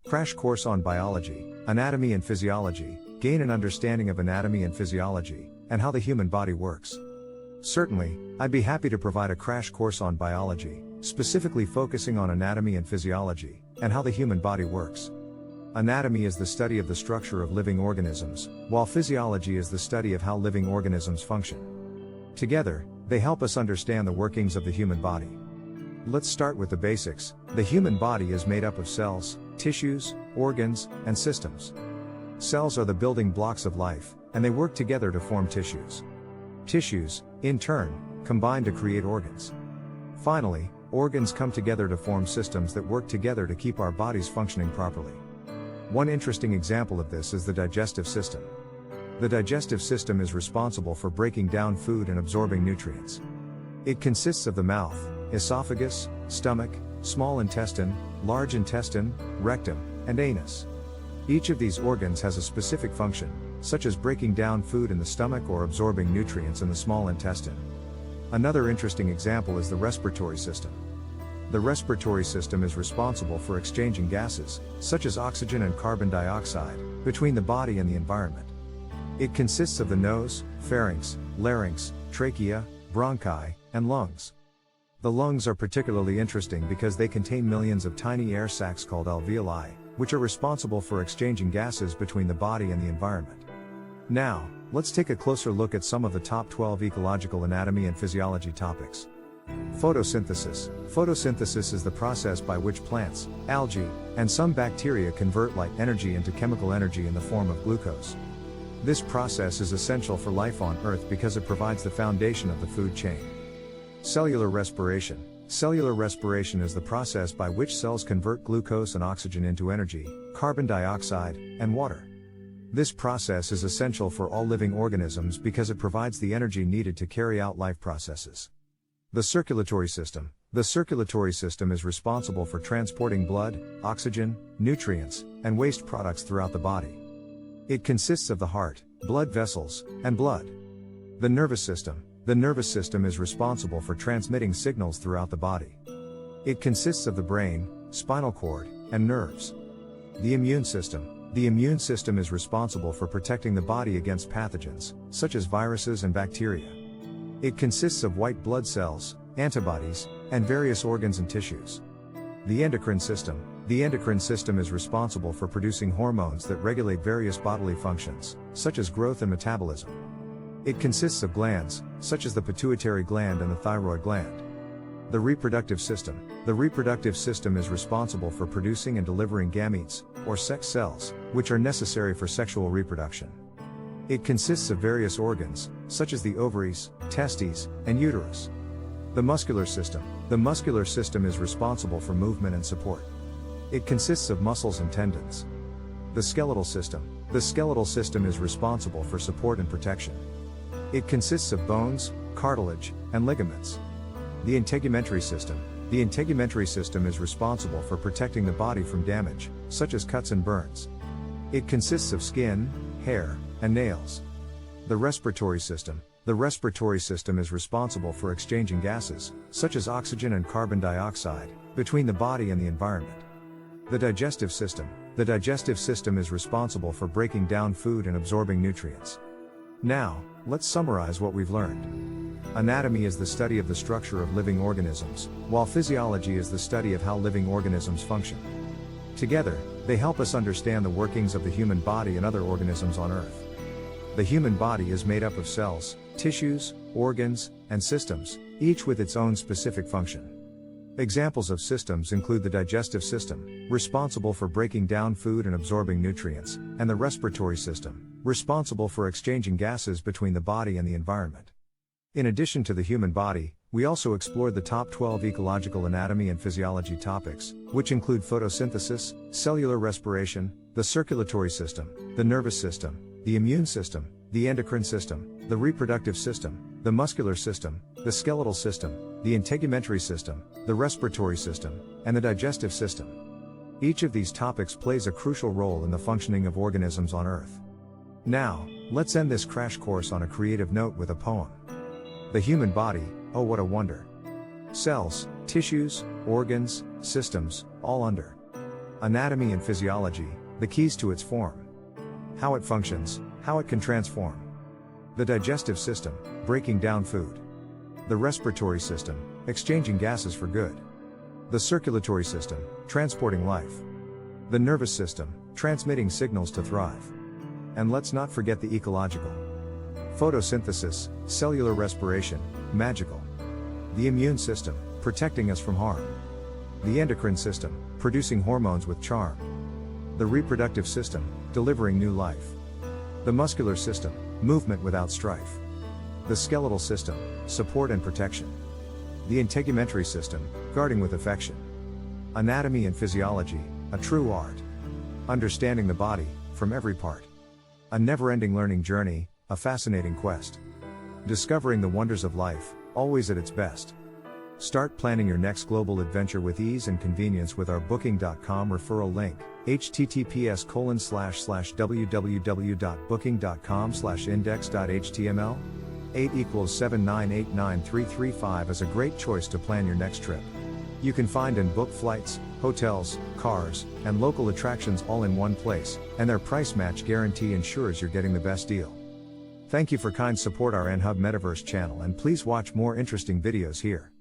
Crash course on biology, anatomy and physiology. Gain an understanding of anatomy and physiology, and how the human body works. Certainly, I'd be happy to provide a crash course on biology, specifically focusing on anatomy and physiology, and how the human body works. Anatomy is the study of the structure of living organisms, while physiology is the study of how living organisms function. Together, they help us understand the workings of the human body. Let's start with the basics. The human body is made up of cells, tissues, organs, and systems. Cells are the building blocks of life, and they work together to form tissues. Tissues, in turn, combine to create organs. Finally, organs come together to form systems that work together to keep our bodies functioning properly. One interesting example of this is the digestive system. The digestive system is responsible for breaking down food and absorbing nutrients. It consists of the mouth, esophagus, stomach, small intestine, large intestine, rectum, and anus. Each of these organs has a specific function, such as breaking down food in the stomach or absorbing nutrients in the small intestine. Another interesting example is the respiratory system. The respiratory system is responsible for exchanging gases, such as oxygen and carbon dioxide, between the body and the environment. It consists of the nose, pharynx, larynx, trachea, bronchi, and lungs. The lungs are particularly interesting because they contain millions of tiny air sacs called alveoli, which are responsible for exchanging gases between the body and the environment. Now, let's take a closer look at some of the top 12 ecological anatomy and physiology topics. Photosynthesis. Photosynthesis is the process by which plants, algae, and some bacteria convert light energy into chemical energy in the form of glucose. This process is essential for life on Earth because it provides the foundation of the food chain. Cellular respiration. Cellular respiration is the process by which cells convert glucose and oxygen into energy, carbon dioxide, and water. This process is essential for all living organisms because it provides the energy needed to carry out life processes. The circulatory system. The circulatory system is responsible for transporting blood, oxygen, nutrients, and waste products throughout the body. It consists of the heart, blood vessels, and blood. The nervous system. The nervous system is responsible for transmitting signals throughout the body. It consists of the brain, spinal cord, and nerves. The immune system. The immune system is responsible for protecting the body against pathogens, such as viruses and bacteria. It consists of white blood cells, antibodies, and various organs and tissues. The endocrine system. The endocrine system is responsible for producing hormones that regulate various bodily functions, such as growth and metabolism. It consists of glands, such as the pituitary gland and the thyroid gland. The reproductive system. The reproductive system is responsible for producing and delivering gametes, or sex cells, which are necessary for sexual reproduction. It consists of various organs, such as the ovaries, testes, and uterus. The muscular system. The muscular system is responsible for movement and support. It consists of muscles and tendons. The skeletal system. The skeletal system is responsible for support and protection. It consists of bones, cartilage, and ligaments. The integumentary system. The integumentary system is responsible for protecting the body from damage, such as cuts and burns. It consists of skin, hair, and nails. The respiratory system. The respiratory system is responsible for exchanging gases, such as oxygen and carbon dioxide, between the body and the environment. The digestive system. The digestive system is responsible for breaking down food and absorbing nutrients. Now, let's summarize what we've learned. Anatomy is the study of the structure of living organisms, while physiology is the study of how living organisms function. Together, they help us understand the workings of the human body and other organisms on Earth. The human body is made up of cells, tissues, organs, and systems, each with its own specific function. Examples of systems include the digestive system, responsible for breaking down food and absorbing nutrients, and the respiratory system, responsible for exchanging gases between the body and the environment. In addition to the human body, we also explored the top 12 ecological anatomy and physiology topics, which include photosynthesis, cellular respiration, the circulatory system, the nervous system, the immune system, the endocrine system, the reproductive system, the muscular system, the skeletal system, the integumentary system, the respiratory system, and the digestive system. Each of these topics plays a crucial role in the functioning of organisms on Earth. Now, let's end this crash course on a creative note with a poem. The human body, oh what a wonder. Cells, tissues, organs, systems, all under Anatomy and physiology, the keys to its form. How it functions, how it can transform. The digestive system, breaking down food. The respiratory system, exchanging gases for good. The circulatory system, transporting life. The nervous system, transmitting signals to thrive. And let's not forget the ecological. Photosynthesis, cellular respiration, magical. The immune system, protecting us from harm. The endocrine system, producing hormones with charm. The reproductive system, delivering new life. The muscular system, movement without strife. The skeletal system, support and protection. The integumentary system, guarding with affection. Anatomy and physiology, a true art. Understanding the body, from every part. A never-ending learning journey, a fascinating quest. Discovering the wonders of life, always at its best. Start planning your next global adventure with ease and convenience with our Booking.com referral link, https://www.booking.com/index.html. 8 = 7989335 is a great choice to plan your next trip. You can find and book flights, hotels, cars, and local attractions all in one place, and their price match guarantee ensures you're getting the best deal. Thank you for kind support our NHub Metaverse channel, and please watch more interesting videos here.